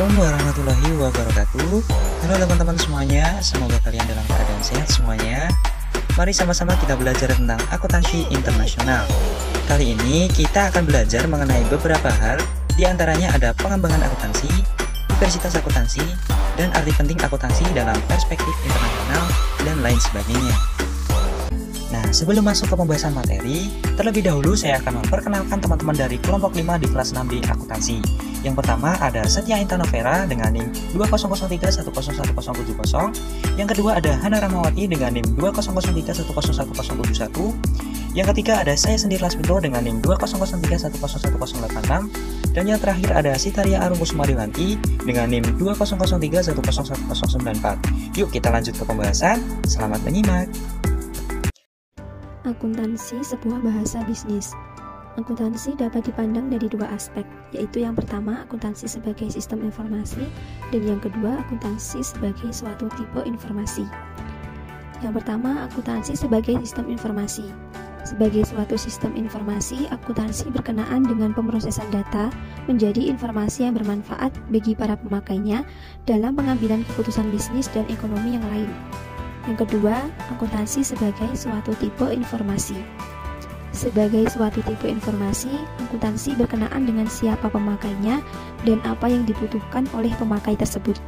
Assalamualaikum warahmatullahi wabarakatuh. Halo teman-teman semuanya, semoga kalian dalam keadaan sehat semuanya. Mari sama-sama kita belajar tentang akuntansi internasional. Kali ini kita akan belajar mengenai beberapa hal, di antaranya ada pengembangan akuntansi, diversitas akuntansi, dan arti penting akuntansi dalam perspektif internasional, dan lain sebagainya. Nah, sebelum masuk ke pembahasan materi, terlebih dahulu saya akan memperkenalkan teman-teman dari kelompok 5 di kelas 6D akuntansi. Yang pertama ada Setia Intanovera dengan NIM 2003101070. Yang kedua ada Hana Ramawati dengan NIM 2003101071. Yang ketiga ada saya sendiri Lasminto dengan NIM 2003101086. Dan yang terakhir ada Sitaria Arungkusumadiwanti dengan NIM 2003101094. Yuk kita lanjut ke pembahasan. Selamat menyimak. Akuntansi sebuah bahasa bisnis. Akuntansi dapat dipandang dari dua aspek, yaitu yang pertama akuntansi sebagai sistem informasi dan yang kedua akuntansi sebagai suatu tipe informasi. Yang pertama, akuntansi sebagai sistem informasi. Sebagai suatu sistem informasi, akuntansi berkenaan dengan pemrosesan data menjadi informasi yang bermanfaat bagi para pemakainya dalam pengambilan keputusan bisnis dan ekonomi yang lain. Yang kedua, akuntansi sebagai suatu tipe informasi. Sebagai suatu tipe informasi, akuntansi berkenaan dengan siapa pemakainya dan apa yang dibutuhkan oleh pemakai tersebut.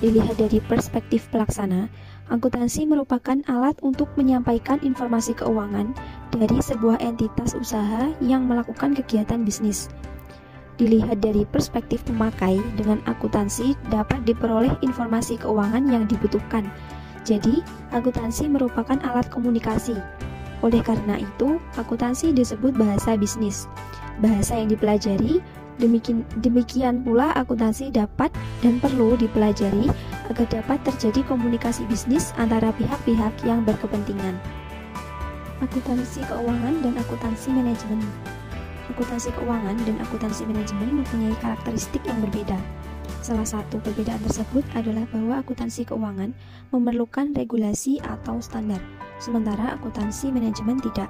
Dilihat dari perspektif pelaksana, akuntansi merupakan alat untuk menyampaikan informasi keuangan dari sebuah entitas usaha yang melakukan kegiatan bisnis. Dilihat dari perspektif pemakai, dengan akuntansi dapat diperoleh informasi keuangan yang dibutuhkan. Jadi, akuntansi merupakan alat komunikasi. Oleh karena itu, akuntansi disebut bahasa bisnis. Bahasa yang dipelajari, demikian pula akuntansi dapat dan perlu dipelajari agar dapat terjadi komunikasi bisnis antara pihak-pihak yang berkepentingan. Akuntansi keuangan dan akuntansi manajemen. Akuntansi keuangan dan akuntansi manajemen mempunyai karakteristik yang berbeda. Salah satu perbedaan tersebut adalah bahwa akuntansi keuangan memerlukan regulasi atau standar, sementara akuntansi manajemen tidak.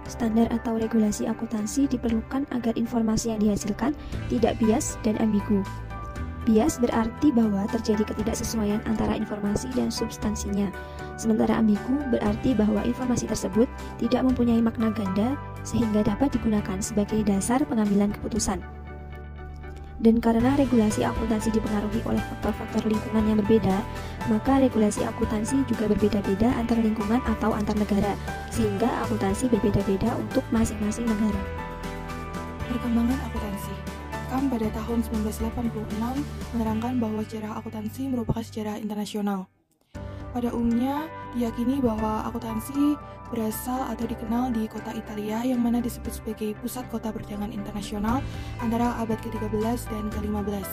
Standar atau regulasi akuntansi diperlukan agar informasi yang dihasilkan tidak bias dan ambigu. Bias berarti bahwa terjadi ketidaksesuaian antara informasi dan substansinya, sementara ambigu berarti bahwa informasi tersebut tidak mempunyai makna ganda sehingga dapat digunakan sebagai dasar pengambilan keputusan. Dan karena regulasi akuntansi dipengaruhi oleh faktor-faktor lingkungan yang berbeda, maka regulasi akuntansi juga berbeda-beda antar lingkungan atau antar negara, sehingga akuntansi berbeda-beda untuk masing-masing negara. Perkembangan akuntansi. KAM pada tahun 1986 menerangkan bahwa sejarah akuntansi merupakan sejarah internasional. Pada umumnya, diyakini bahwa akuntansi berasal atau dikenal di kota Italia yang mana disebut sebagai pusat kota perdagangan internasional antara abad ke-13 dan ke-15.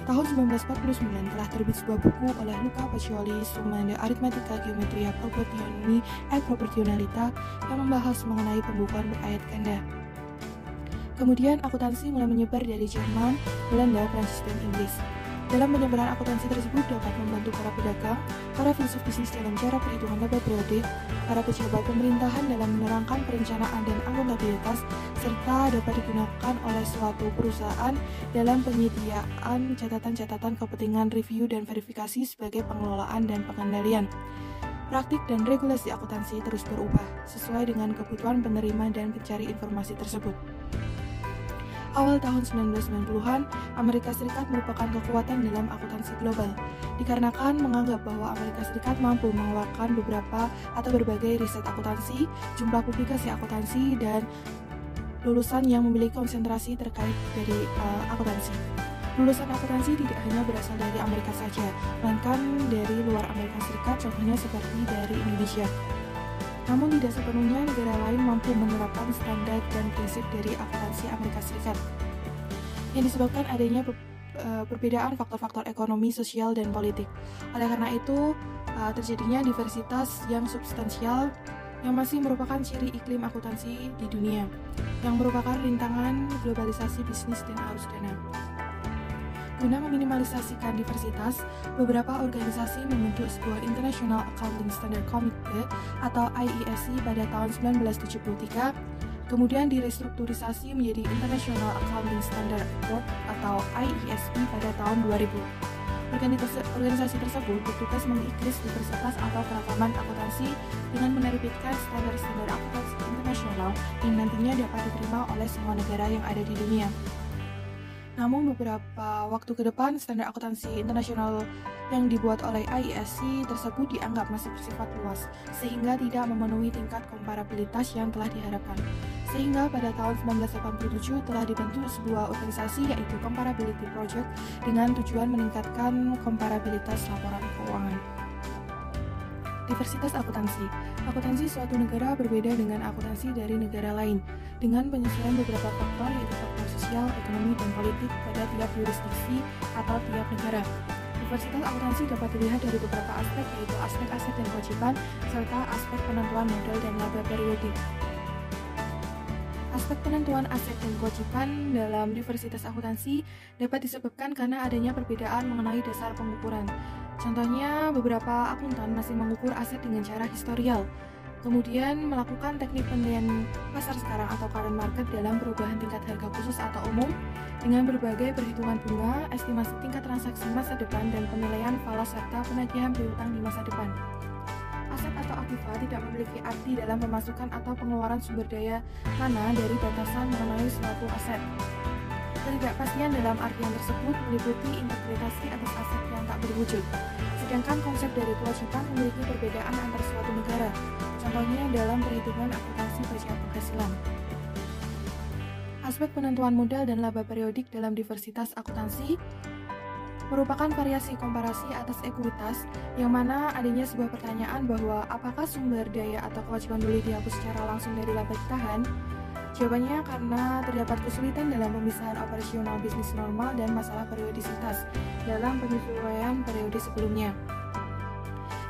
Tahun 1949 telah terbit sebuah buku oleh Luca Pacioli, Summa de Arithmetica Geometria Proportioni et Proportionalita yang membahas mengenai pembukuan berayat ganda. Kemudian akuntansi mulai menyebar dari Jerman, Belanda, Prancis, dan Inggris. Dalam penyebaran akuntansi tersebut dapat membantu para pedagang, para filsuf bisnis dalam cara perhitungan laba periode, para pejabat pemerintahan dalam menerangkan perencanaan dan akuntabilitas, serta dapat digunakan oleh suatu perusahaan dalam penyediaan catatan-catatan kepentingan review dan verifikasi sebagai pengelolaan dan pengendalian. Praktik dan regulasi akuntansi terus berubah sesuai dengan kebutuhan penerima dan pencari informasi tersebut. Awal tahun 1990-an, Amerika Serikat merupakan kekuatan dalam akuntansi global, dikarenakan menganggap bahwa Amerika Serikat mampu mengeluarkan beberapa atau berbagai riset akuntansi, jumlah publikasi akuntansi, dan lulusan yang memiliki konsentrasi terkait dari akuntansi. Lulusan akuntansi tidak hanya berasal dari Amerika saja, melainkan dari luar Amerika Serikat, contohnya seperti dari Indonesia. Namun tidak sepenuhnya negara lain mampu menerapkan standar dan prinsip dari akuntansi Amerika Serikat, yang disebabkan adanya perbedaan faktor-faktor ekonomi, sosial, dan politik. Oleh karena itu, terjadinya diversitas yang substansial yang masih merupakan ciri iklim akuntansi di dunia, yang merupakan rintangan globalisasi bisnis dan arus dana. Guna meminimalisasikan diversitas, beberapa organisasi membentuk sebuah International Accounting Standard Committee atau IESC pada tahun 1973. kemudian direstrukturisasi menjadi International Accounting Standard Board atau IESB pada tahun 2000. Organisasi tersebut bertugas mengikris diversitas atau keragaman akuntansi dengan menerbitkan standar-standar akuntansi internasional yang nantinya dapat diterima oleh semua negara yang ada di dunia. Namun beberapa waktu ke depan, standar akuntansi internasional yang dibuat oleh IESC tersebut dianggap masih bersifat luas, sehingga tidak memenuhi tingkat komparabilitas yang telah diharapkan. Sehingga pada tahun 1987 telah dibentuk sebuah organisasi yaitu Comparability Project dengan tujuan meningkatkan komparabilitas laporan keuangan. Diversitas akuntansi. Akuntansi suatu negara berbeda dengan akuntansi dari negara lain, dengan penyesuaian beberapa faktor yaitu faktor sosial, ekonomi, dan politik pada tiap jurisdiksi atau tiap negara. Diversitas akuntansi dapat dilihat dari beberapa aspek yaitu aspek aset dan kewajiban, serta aspek penentuan modal dan laba periodik. Aspek penentuan aset dan kewajiban dalam diversitas akuntansi dapat disebabkan karena adanya perbedaan mengenai dasar pengukuran. Contohnya, beberapa akuntan masih mengukur aset dengan cara historial, kemudian melakukan teknik penilaian pasar sekarang atau current market dalam perubahan tingkat harga khusus atau umum dengan berbagai perhitungan bunga, estimasi tingkat transaksi masa depan, dan penilaian falas serta penagihan piutang di masa depan. Aset atau aktiva tidak memiliki arti dalam pemasukan atau pengeluaran sumber daya tanah dari batasan mengenai suatu aset. Ketidakpastian dalam artian tersebut meliputi interpretasi atas aset yang tak berwujud. Sedangkan konsep dari kewajiban memiliki perbedaan antar suatu negara, contohnya dalam perhitungan akuntansi pajak penghasilan. Aspek penentuan modal dan laba periodik dalam diversitas akuntansi merupakan variasi komparasi atas ekuitas, yang mana adanya sebuah pertanyaan bahwa apakah sumber daya atau kewajiban boleh dihapus secara langsung dari laba ditahan? Jawabannya karena terdapat kesulitan dalam pemisahan operasional bisnis normal dan masalah periodisitas dalam penyesuaian periode sebelumnya.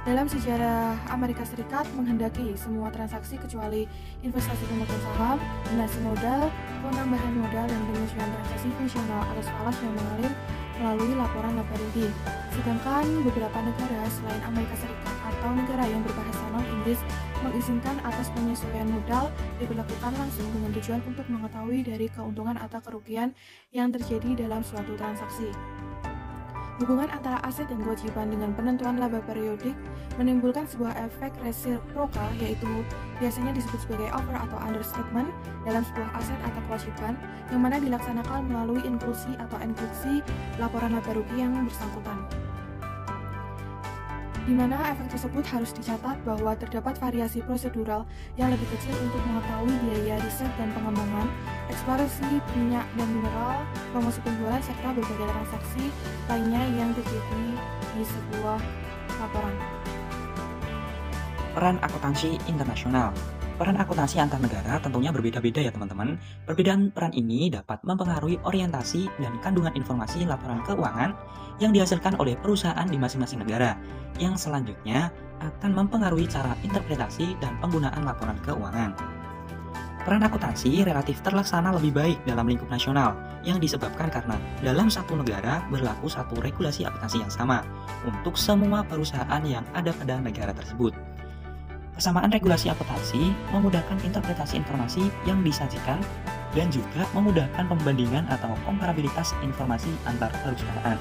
Dalam sejarah Amerika Serikat menghendaki semua transaksi kecuali investasi pemegang saham, donasi modal, penambahan modal, dan penyesuaian transaksi fungsional atas falas yang mengalir melalui laporan laba rugi. Sedangkan beberapa negara selain Amerika Serikat atau negara yang berbahasa non-Inggris mengizinkan atas penyesuaian modal diberlakukan langsung dengan tujuan untuk mengetahui dari keuntungan atau kerugian yang terjadi dalam suatu transaksi. Hubungan antara aset dan kewajiban dengan penentuan laba periodik menimbulkan sebuah efek resiprokal, yaitu biasanya disebut sebagai over atau understatement dalam sebuah aset atau kewajiban, yang mana dilaksanakan melalui inklusi atau inklusi laporan laba rugi yang bersangkutan. Di mana efek tersebut harus dicatat bahwa terdapat variasi prosedural yang lebih kecil untuk mengetahui biaya riset dan pengembangan, eksplorasi minyak dan mineral, promosi penjualan, serta berbagai transaksi lainnya yang terjadi di sebuah laporan. Peran akuntansi internasional. Peran akuntansi antar negara tentunya berbeda-beda ya teman-teman. Perbedaan peran ini dapat mempengaruhi orientasi dan kandungan informasi laporan keuangan yang dihasilkan oleh perusahaan di masing-masing negara, yang selanjutnya akan mempengaruhi cara interpretasi dan penggunaan laporan keuangan. Peran akuntansi relatif terlaksana lebih baik dalam lingkup nasional, yang disebabkan karena dalam satu negara berlaku satu regulasi akuntansi yang sama untuk semua perusahaan yang ada pada negara tersebut. Persamaan regulasi akuntansi memudahkan interpretasi informasi yang disajikan dan juga memudahkan pembandingan atau komparabilitas informasi antar perusahaan.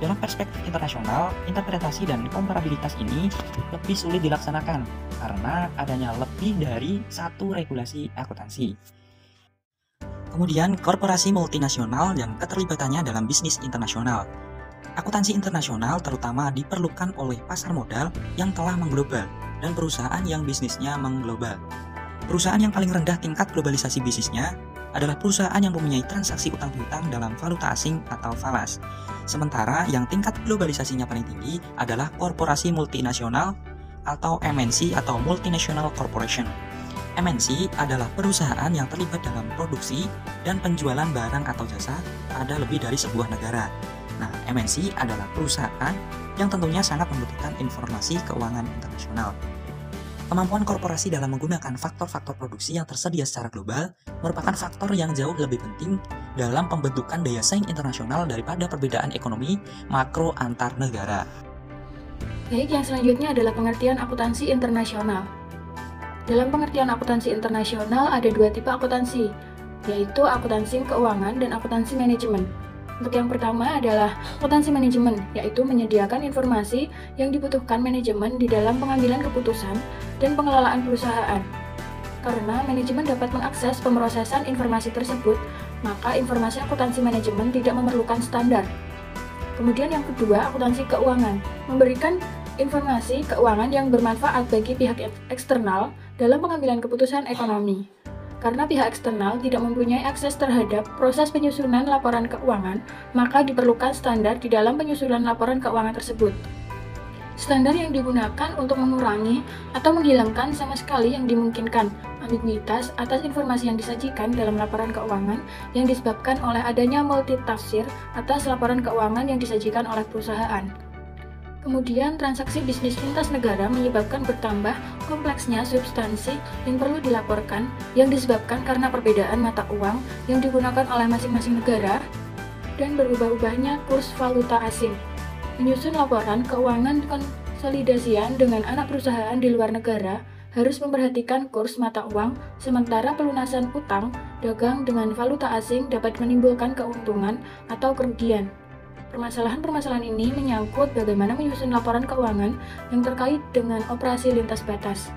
Dalam perspektif internasional, interpretasi dan komparabilitas ini lebih sulit dilaksanakan karena adanya lebih dari satu regulasi akuntansi. Kemudian, korporasi multinasional dan keterlibatannya dalam bisnis internasional. Akuntansi internasional terutama diperlukan oleh pasar modal yang telah mengglobal dan perusahaan yang bisnisnya mengglobal. Perusahaan yang paling rendah tingkat globalisasi bisnisnya adalah perusahaan yang mempunyai transaksi utang piutang dalam valuta asing atau falas. Sementara yang tingkat globalisasinya paling tinggi adalah korporasi multinasional atau MNC atau Multinational Corporation. MNC adalah perusahaan yang terlibat dalam produksi dan penjualan barang atau jasa pada lebih dari sebuah negara. Nah, MNC adalah perusahaan yang tentunya sangat membutuhkan informasi keuangan internasional. Kemampuan korporasi dalam menggunakan faktor-faktor produksi yang tersedia secara global merupakan faktor yang jauh lebih penting dalam pembentukan daya saing internasional daripada perbedaan ekonomi makro antar negara. Baik, yang selanjutnya adalah pengertian akuntansi internasional. Dalam pengertian akuntansi internasional ada dua tipe akuntansi, yaitu akuntansi keuangan dan akuntansi manajemen. Untuk yang pertama adalah akuntansi manajemen, yaitu menyediakan informasi yang dibutuhkan manajemen di dalam pengambilan keputusan dan pengelolaan perusahaan. Karena manajemen dapat mengakses pemrosesan informasi tersebut, maka informasi akuntansi manajemen tidak memerlukan standar. Kemudian yang kedua, akuntansi keuangan, memberikan informasi keuangan yang bermanfaat bagi pihak eksternal dalam pengambilan keputusan ekonomi. Karena pihak eksternal tidak mempunyai akses terhadap proses penyusunan laporan keuangan, maka diperlukan standar di dalam penyusunan laporan keuangan tersebut. Standar yang digunakan untuk mengurangi atau menghilangkan sama sekali yang dimungkinkan ambiguitas atas informasi yang disajikan dalam laporan keuangan yang disebabkan oleh adanya multitafsir atas laporan keuangan yang disajikan oleh perusahaan. Kemudian, transaksi bisnis lintas negara menyebabkan bertambah kompleksnya substansi yang perlu dilaporkan yang disebabkan karena perbedaan mata uang yang digunakan oleh masing-masing negara dan berubah-ubahnya kurs valuta asing. Menyusun laporan keuangan konsolidasian dengan anak perusahaan di luar negara harus memperhatikan kurs mata uang, sementara pelunasan utang dagang dengan valuta asing dapat menimbulkan keuntungan atau kerugian. Permasalahan-permasalahan ini menyangkut bagaimana menyusun laporan keuangan yang terkait dengan operasi lintas batas.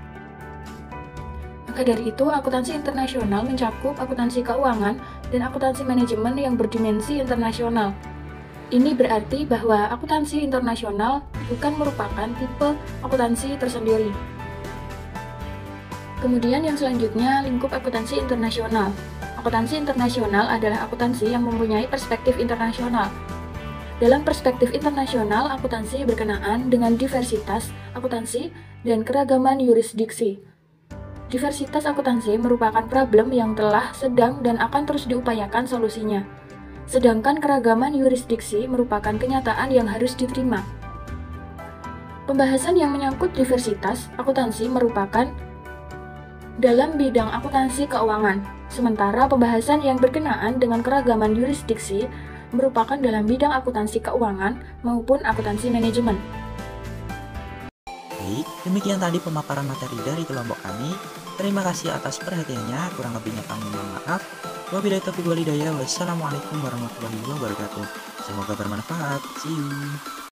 Maka dari itu, akuntansi internasional mencakup akuntansi keuangan dan akuntansi manajemen yang berdimensi internasional. Ini berarti bahwa akuntansi internasional bukan merupakan tipe akuntansi tersendiri. Kemudian yang selanjutnya, lingkup akuntansi internasional. Akuntansi internasional adalah akuntansi yang mempunyai perspektif internasional. Dalam perspektif internasional, akuntansi berkenaan dengan diversitas akuntansi dan keragaman yurisdiksi. Diversitas akuntansi merupakan problem yang telah, sedang, dan akan terus diupayakan solusinya. Sedangkan keragaman yurisdiksi merupakan kenyataan yang harus diterima. Pembahasan yang menyangkut diversitas akuntansi merupakan dalam bidang akuntansi keuangan, sementara pembahasan yang berkenaan dengan keragaman yurisdiksi merupakan dalam bidang akuntansi keuangan maupun akuntansi manajemen. Baik, demikian tadi pemaparan materi dari kelompok kami. Terima kasih atas perhatiannya, kurang lebihnya kami mohon maaf. Wabillahi taufiq wal hidayah. Wassalamualaikum warahmatullahi wabarakatuh. Semoga bermanfaat. See you.